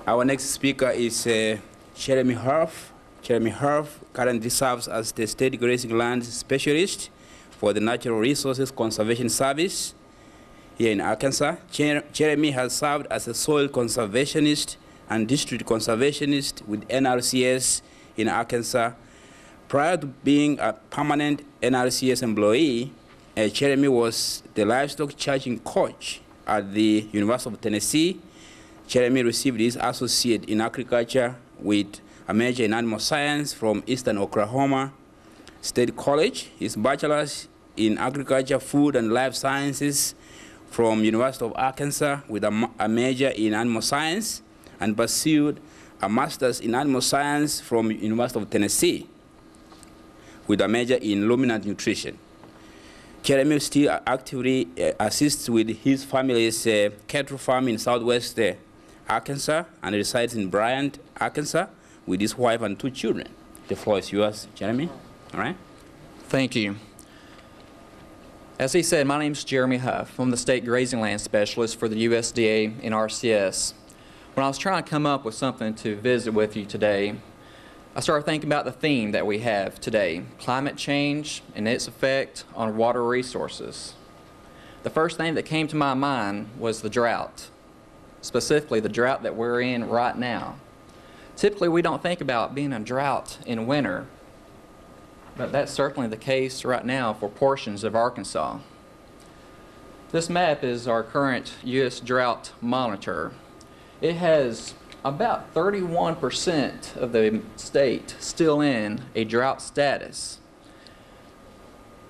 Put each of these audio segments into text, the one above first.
Our next speaker is Jeremy Herf. Jeremy Herf currently serves as the State Grazing Land Specialist for the Natural Resources Conservation Service here in Arkansas. Jeremy has served as a soil conservationist and district conservationist with NRCS in Arkansas. Prior to being a permanent NRCS employee, Jeremy was the livestock charging coach at the University of Tennessee. Jeremy received his associate in agriculture with a major in animal science from Eastern Oklahoma State College, his bachelor's in agriculture, food, and life sciences from University of Arkansas with a major in animal science, and pursued a master's in animal science from University of Tennessee with a major in ruminant nutrition. Jeremy still actively assists with his family's cattle farm in southwest Arkansas and resides in Bryant, Arkansas with his wife and 2 children. The floor is yours, Jeremy. All right. Thank you. As he said, my name is Jeremy Huff. I'm the State Grazing Land Specialist for the USDA in RCS. When I was trying to come up with something to visit with you today, I started thinking about the theme that we have today, climate change and its effect on water resources. The first thing that came to my mind was the drought, specifically the drought that we're in right now. Typically, we don't think about being in a drought in winter, but that's certainly the case right now for portions of Arkansas. This map is our current U.S. Drought Monitor. It has about 31% of the state still in a drought status.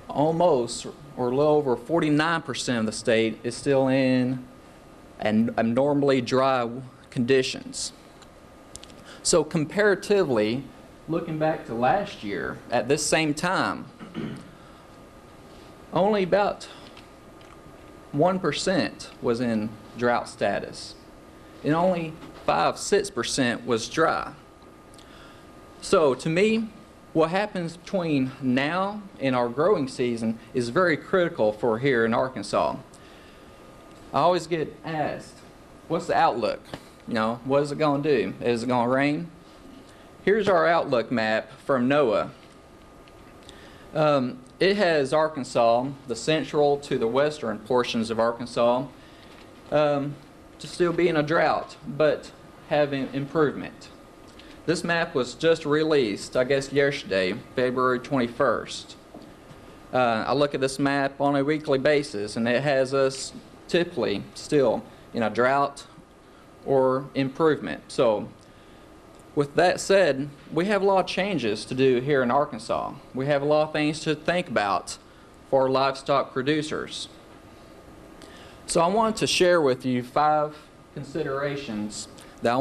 Almost, or a little over 49% of the state is still in abnormally dry conditions. So comparatively, looking back to last year, at this same time, only about 1% was in drought status, and only 5–6% was dry. So to me, what happens between now and our growing season is very critical for here in Arkansas. I always get asked, what's the outlook? You know, what is it going to do? Is it going to rain? Here's our outlook map from NOAA. It has Arkansas, the central to the western portions of Arkansas, to still be in a drought, but having improvement. This map was just released, I guess, yesterday, February 21st. I look at this map on a weekly basis, and it has us typically still in a drought or improvement. So, with that said, we have a lot of changes to do here in Arkansas. We have a lot of things to think about for livestock producers. So I want to share with you 5 considerations that I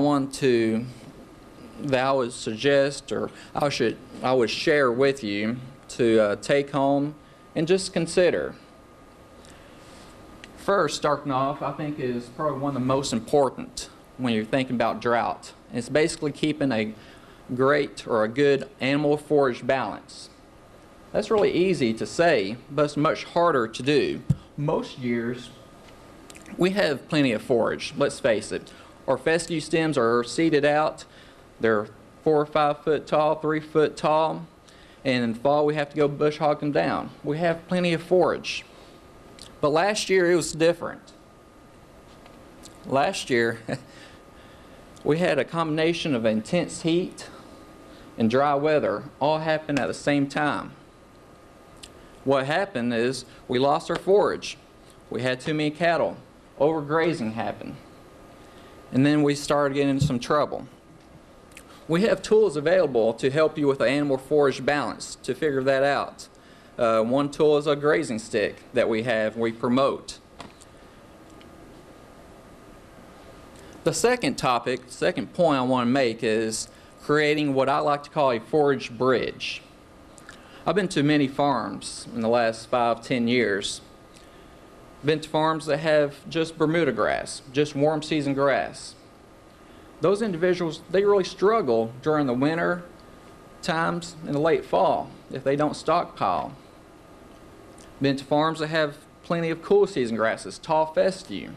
would suggest, or I would share with you to take home and just consider. First, starting off, I think is probably one of the most important when you're thinking about drought. It's basically keeping a great or a good animal forage balance. That's really easy to say, but it's much harder to do. Most years, we have plenty of forage, let's face it. Our fescue stems are seeded out. They're 4 or 5 foot tall, 3 foot tall, and in the fall we have to go bush hog them down. We have plenty of forage. But last year it was different. Last year we had a combination of intense heat and dry weather all happen at the same time. What happened is we lost our forage. We had too many cattle. Overgrazing happened. And then we started getting into some trouble. We have tools available to help you with the animal forage balance to figure that out. One tool is a grazing stick that we promote. The second point I want to make is creating what I like to call a forage bridge. I've been to many farms in the last 5–10 years. Been to farms that have just Bermuda grass, just warm season grass. Those individuals, they really struggle during the winter times in the late fall if they don't stockpile. Been to farms that have plenty of cool season grasses, tall fescue.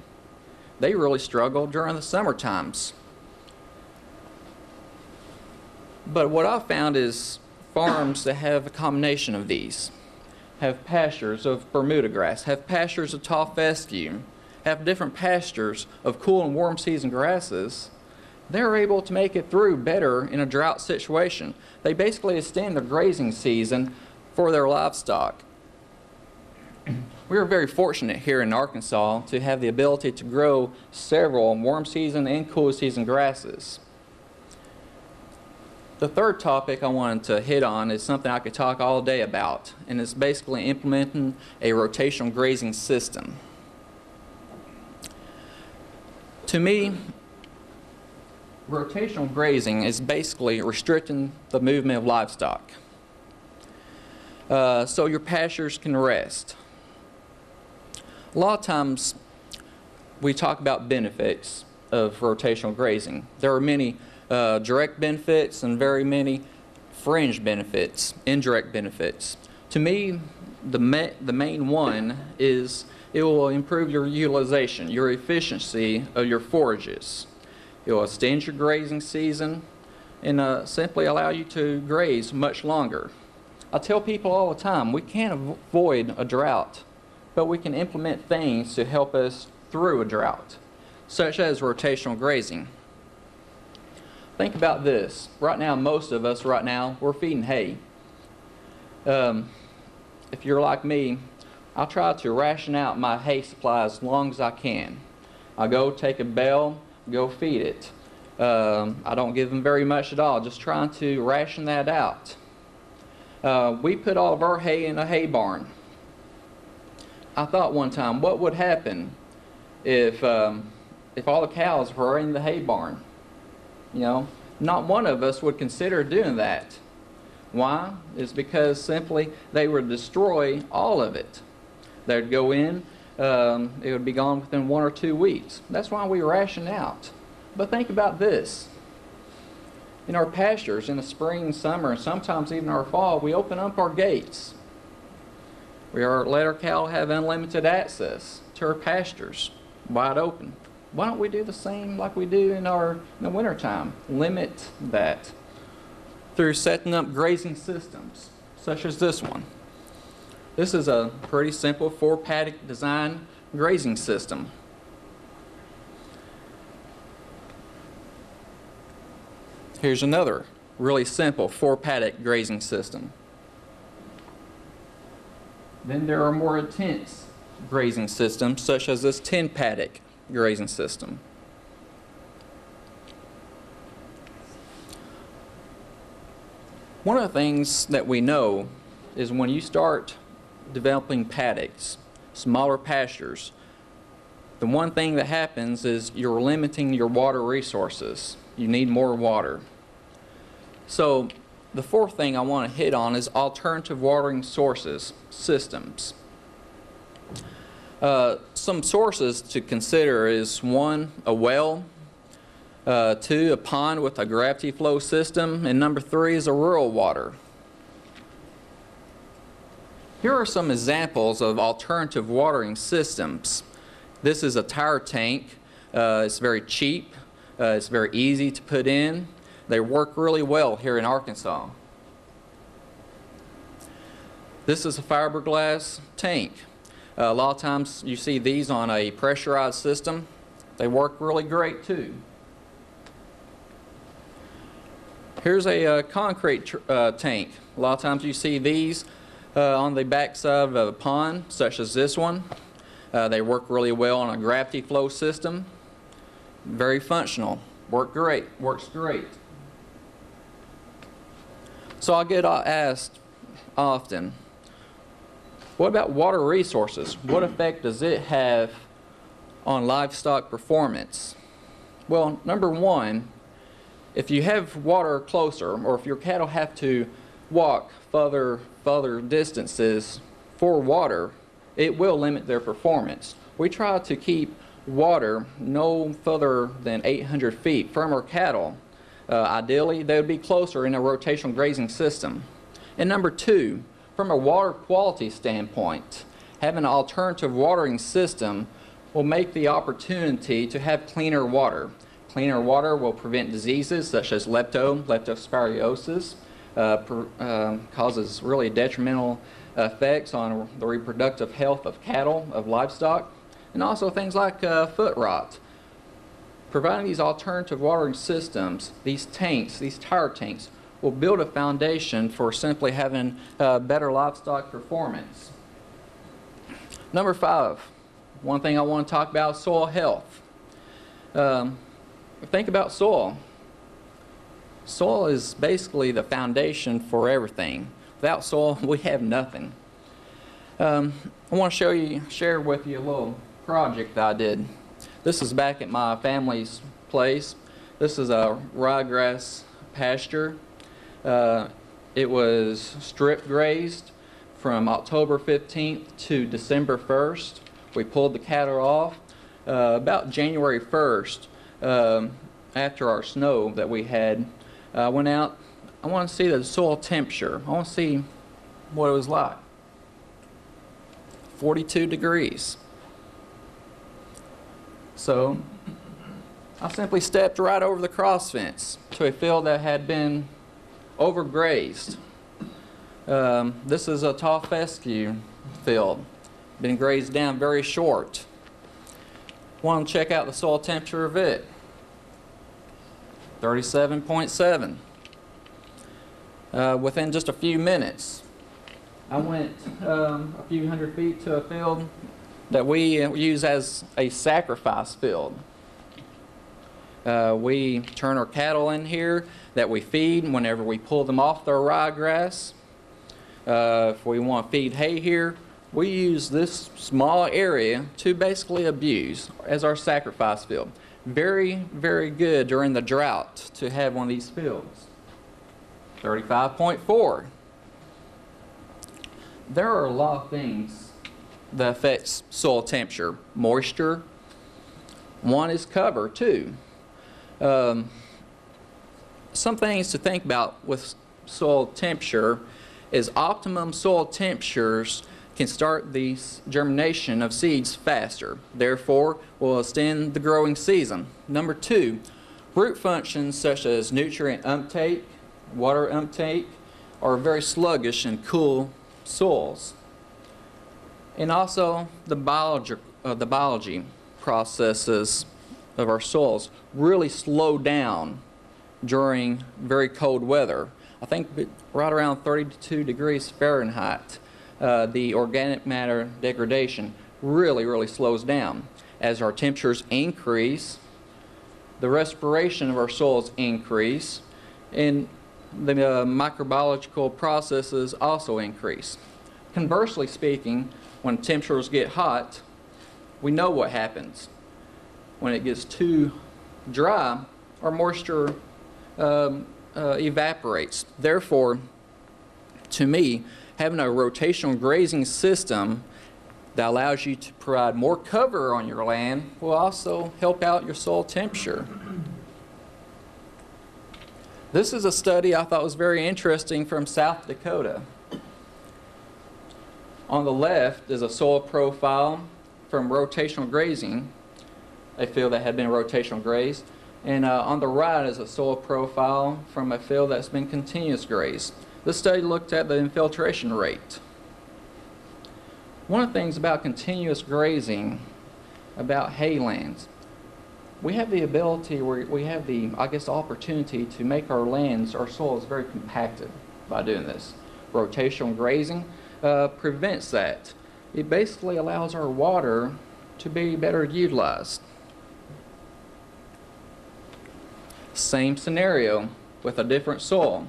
They really struggle during the summer times. But what I've found is farms that have a combination of these, have pastures of Bermuda grass, have pastures of tall fescue, have different pastures of cool and warm season grasses, they're able to make it through better in a drought situation. They basically extend their grazing season for their livestock. We are very fortunate here in Arkansas to have the ability to grow several warm season and cool season grasses. The third topic I wanted to hit on is something I could talk all day about, and it's basically implementing a rotational grazing system. To me, rotational grazing is basically restricting the movement of livestock, so your pastures can rest. A lot of times we talk about benefits of rotational grazing. There are many direct benefits and very many fringe benefits, indirect benefits. To me, the main one is it will improve your utilization, your efficiency of your forages. It will extend your grazing season and simply allow you to graze much longer. I tell people all the time, we can't avoid a drought, but we can implement things to help us through a drought, such as rotational grazing. Think about this. Right now, most of us right now, we're feeding hay. If you're like me, I'll try to ration out my hay supply as long as I can. I go take a bale, go feed it. I don't give them very much at all, just trying to ration that out. We put all of our hay in a hay barn. I thought one time, what would happen if all the cows were in the hay barn? You know, not one of us would consider doing that. Why? It's because simply they would destroy all of it. They'd go in, it would be gone within 1 or 2 weeks. That's why we ration out. But think about this. In our pastures, in the spring, summer, and sometimes even our fall, we open up our gates. We let our cattle have unlimited access to our pastures, wide open. Why don't we do the same like we do in the wintertime? Limit that through setting up grazing systems, such as this one. This is a pretty simple 4-paddock design grazing system. Here's another really simple 4-paddock grazing system. Then there are more intense grazing systems, such as this 10-paddock grazing system. One of the things that we know is when you start developing paddocks, smaller pastures, the one thing that happens is you're limiting your water resources. You need more water. So the fourth thing I want to hit on is alternative watering sources, systems. Some sources to consider is 1, a well, 2, a pond with a gravity flow system, and number 3 is a rural water. Here are some examples of alternative watering systems. This is a tire tank. It's very cheap. It's very easy to put in. They work really well here in Arkansas. This is a fiberglass tank. A lot of times you see these on a pressurized system. They work really great too. Here's a concrete tank. A lot of times you see these on the backside of a pond, such as this one. They work really well on a gravity flow system. Very functional. Works great. So I get asked often, what about water resources? What effect does it have on livestock performance? Well, number one, if you have water closer, or if your cattle have to walk further distances for water, it will limit their performance. We try to keep water no further than 800 feet from our cattle. Ideally, they would be closer in a rotational grazing system. And number two, from a water quality standpoint, having an alternative watering system will make the opportunity to have cleaner water. Cleaner water will prevent diseases such as leptospirosis, causes really detrimental effects on the reproductive health of cattle, of livestock, and also things like foot rot. Providing these alternative watering systems, these tanks, these tire tanks, will build a foundation for simply having better livestock performance. Number 5, one thing I want to talk about is soil health. Think about soil. Soil is basically the foundation for everything. Without soil, we have nothing. I want to share with you a little project that I did. This is back at my family's place. This is a ryegrass pasture. It was strip grazed from October 15th to December 1st. We pulled the cattle off. About January 1st, after our snow that we had, I went out. I want to see the soil temperature. I want to see what it was like. 42 degrees. So I simply stepped right over the cross fence to a field that had been overgrazed. This is a tall fescue field. Been grazed down very short. Want to check out the soil temperature of it. 37.7. Within just a few minutes, I went a few hundred feet to a field that we use as a sacrifice field. We turn our cattle in here that we feed whenever we pull them off their ryegrass. If we want to feed hay here, we use this small area to basically abuse as our sacrifice field. Very, very good during the drought to have one of these fields. 35.4. There are a lot of things that affects soil temperature. Moisture. One is cover too. Some things to think about with soil temperature is optimum soil temperatures can start the germination of seeds faster. Therefore, will extend the growing season. Number 2, root functions such as nutrient uptake, water uptake are very sluggish in cool soils. And also the biology processes of our soils really slow down during very cold weather. I think right around 32 degrees Fahrenheit, the organic matter degradation really slows down. As our temperatures increase, the respiration of our soils increase, and the microbiological processes also increase. Conversely speaking, when temperatures get hot, we know what happens. When it gets too dry, our moisture evaporates. Therefore, to me, having a rotational grazing system that allows you to provide more cover on your land will also help out your soil temperature. This is a study I thought was very interesting from South Dakota. On the left is a soil profile from rotational grazing, a field that had been rotational grazed, and on the right is a soil profile from a field that's been continuous grazed. This study looked at the infiltration rate. One of the things about continuous grazing, about haylands, we have the ability, we have the, opportunity to make our lands, our soils very compacted by doing this. Rotational grazing prevents that. It basically allows our water to be better utilized. Same scenario with a different soil.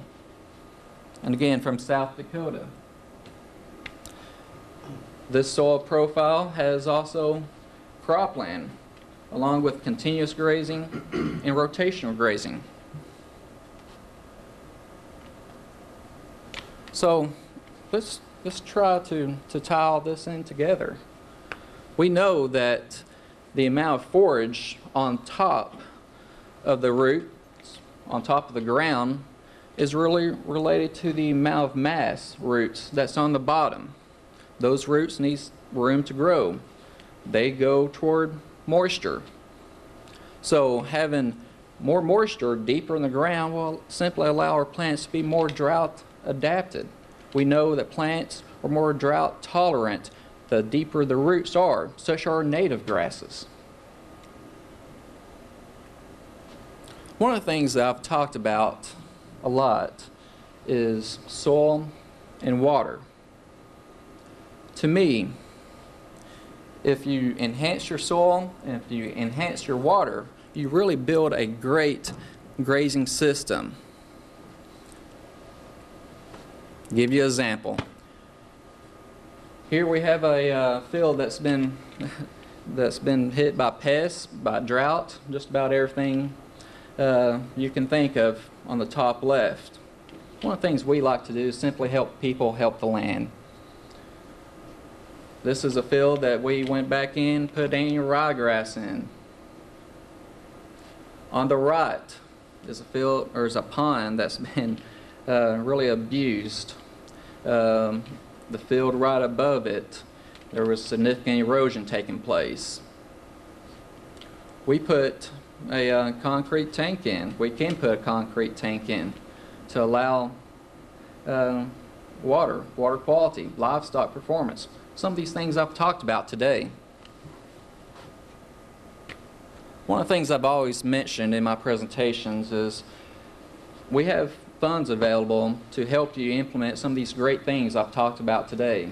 And again, from South Dakota. This soil profile has also cropland, along with continuous grazing and rotational grazing. So let's try to tie all this in together. We know that the amount of forage on top of the roots, on top of the ground, is really related to the amount of mass roots that's on the bottom. Those roots need room to grow. They go toward moisture. So having more moisture deeper in the ground will simply allow our plants to be more drought adapted. We know that plants are more drought tolerant the deeper the roots are, such are native grasses. One of the things that I've talked about a lot is soil and water. To me, if you enhance your soil and if you enhance your water, you really build a great grazing system. Give you an example. Here we have a field that's been hit by pests, by drought, just about everything you can think of on the top left. One of the things we like to do is simply help people help the land. This is a field that we went back in, put annual ryegrass in. On the right is a field, or is a pond that's been really abused. The field right above it, there was significant erosion taking place. We put a concrete tank in. We can put a concrete tank in to allow water quality, livestock performance. Some of these things I've talked about today. One of the things I've always mentioned in my presentations is we have funds available to help you implement some of these great things I've talked about today.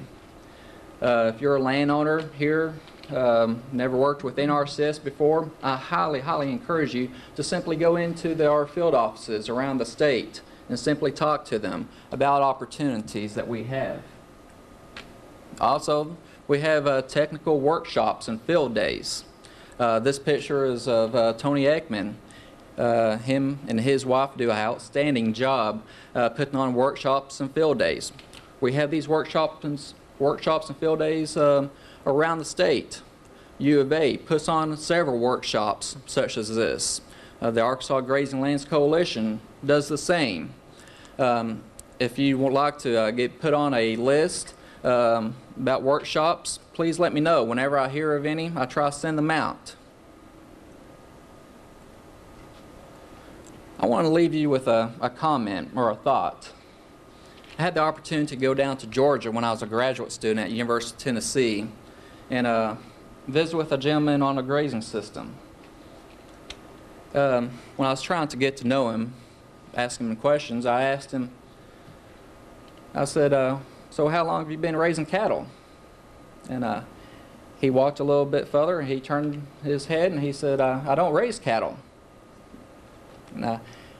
If you're a landowner here, never worked with NRCS before, I highly encourage you to simply go into our field offices around the state and simply talk to them about opportunities that we have. Also, we have technical workshops and field days. This picture is of Tony Ekman. Him and his wife do an outstanding job putting on workshops and field days. We have these workshops and field days around the state. U of A puts on several workshops such as this. The Arkansas Grazing Lands Coalition does the same. If you would like to get put on a list about workshops, please let me know. Whenever I hear of any, I try to send them out. I want to leave you with a comment or a thought. I had the opportunity to go down to Georgia when I was a graduate student at University of Tennessee and visit with a gentleman on a grazing system. When I was trying to get to know him, asking him questions, I asked him, I said, so how long have you been raising cattle? And he walked a little bit further and he turned his head and he said, I don't raise cattle. And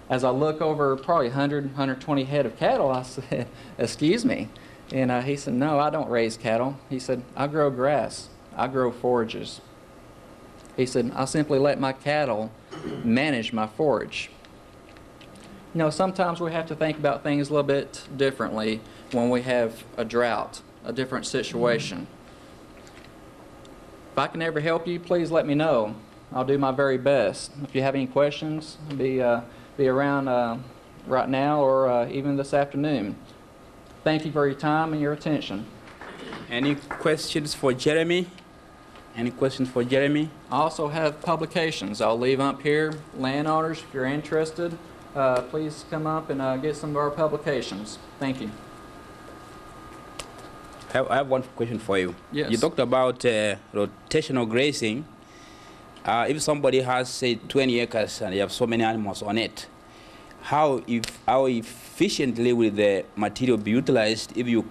as I look over probably 100, 120 head of cattle, I said, excuse me. And he said, no, I don't raise cattle. He said, I grow grass. I grow forages. He said, I simply let my cattle manage my forage. You know, sometimes we have to think about things a little bit differently when we have a drought, a different situation. If I can ever help you, please let me know. I'll do my very best. If you have any questions, be around right now or even this afternoon. Thank you for your time and your attention. Any questions for Jeremy? Any questions for Jeremy? I also have publications. I'll leave up here. Landowners, if you're interested, please come up and get some of our publications. Thank you. I have one question for you. Yes. You talked about rotational grazing. If somebody has, say, 20 acres and you have so many animals on it, how efficiently will the material be utilized if you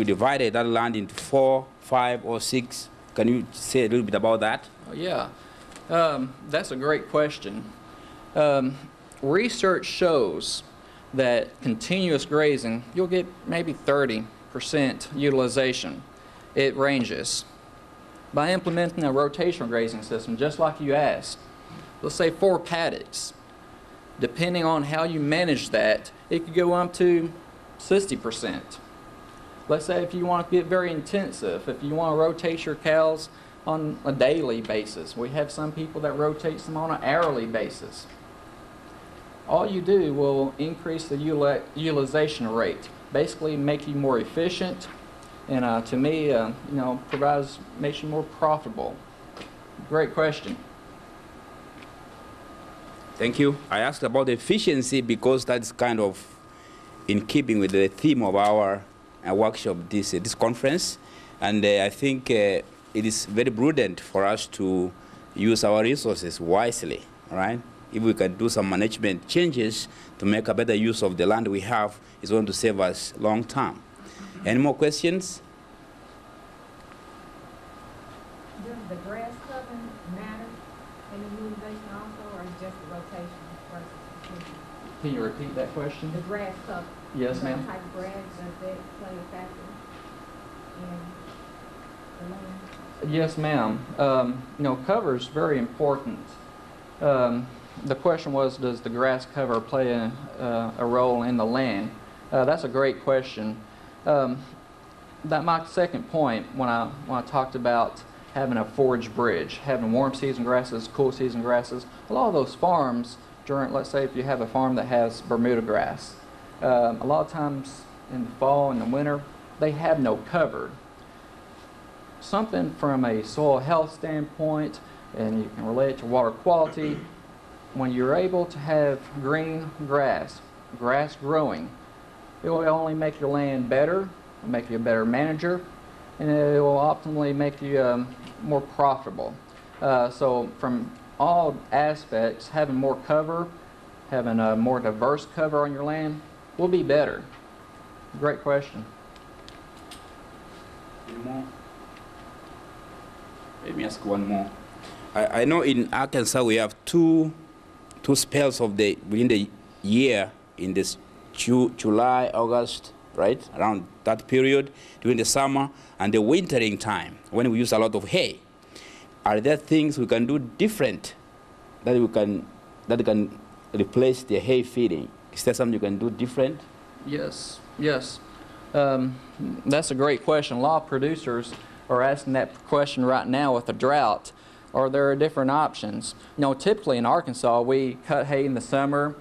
divided that land into 4, 5, or 6? Can you say a little bit about that? Yeah, that's a great question. Research shows that continuous grazing, you'll get maybe 30% utilization. It ranges. By implementing a rotational grazing system, just like you asked, let's say 4 paddocks, depending on how you manage that, it could go up to 60%. Let's say if you want to get very intensive, if you want to rotate your cows on a daily basis, we have some people that rotate them on an hourly basis. All you do will increase the utilization rate, basically make you more efficient, and to me, you know, makes you more profitable. Great question. Thank you. I asked about efficiency because that's kind of in keeping with the theme of our workshop, this conference. And I think it is very prudent for us to use our resources wisely, right? If we can do some management changes to make a better use of the land we have, it's going to save us long term. Any more questions? Does the grass covering matter in the utilization also, or just the rotation versus continuing? Can you repeat that question? The grass cover. Yes, ma'am. What type of grass, does that play a factor in the land? Yes, ma'am. You know, cover is very important. The question was, does the grass cover play a role in the land? That's a great question. That my second point when I talked about having a forage bridge, having warm season grasses, cool season grasses. A lot of those farms during, let's say if you have a farm that has Bermuda grass, a lot of times in the fall and the winter, they have no cover. Something from a soil health standpoint, and you can relate it to water quality, when you're able to have green grass growing, it will only make your land better, it'll make you a better manager, and it will optimally make you more profitable. So from all aspects, having more cover, having a more diverse cover on your land will be better. Great question. Any more? Let me ask one more. I know in Arkansas we have two spells of within the year, in this July, August, right? Around that period, during the summer and the wintering time, when we use a lot of hay. Are there things we can do different that can replace the hay feeding? Is there something you can do different? Yes, yes. That's a great question. A lot of producers are asking that question right now with the drought. Are there different options? You know, typically in Arkansas, we cut hay in the summer,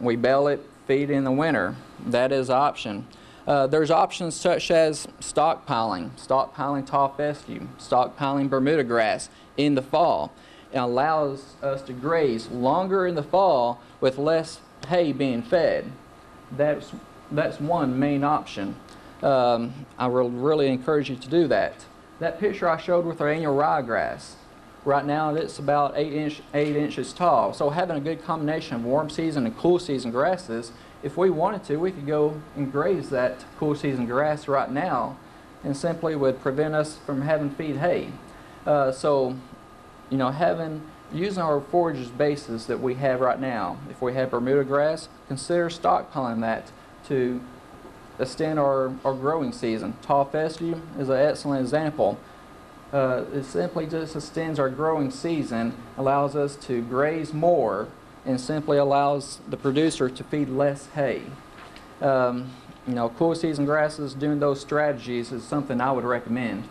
we bale it, feed in the winter. That is an option. There's options such as stockpiling tall fescue, stockpiling Bermuda grass in the fall. It allows us to graze longer in the fall with less hay being fed. That's one main option. I will really encourage you to do that. That picture I showed with our annual ryegrass, right now it's about 8 inches tall. So having a good combination of warm season and cool season grasses, if we wanted to, we could go and graze that cool season grass right now, and simply would prevent us from having to feed hay. So, you know, using our forage bases that we have right now, if we have Bermuda grass, consider stockpiling that to extend our growing season. Tall fescue is an excellent example. It simply just extends our growing season, allows us to graze more, and simply allows the producer to feed less hay. You know, cool season grasses, doing those strategies is something I would recommend.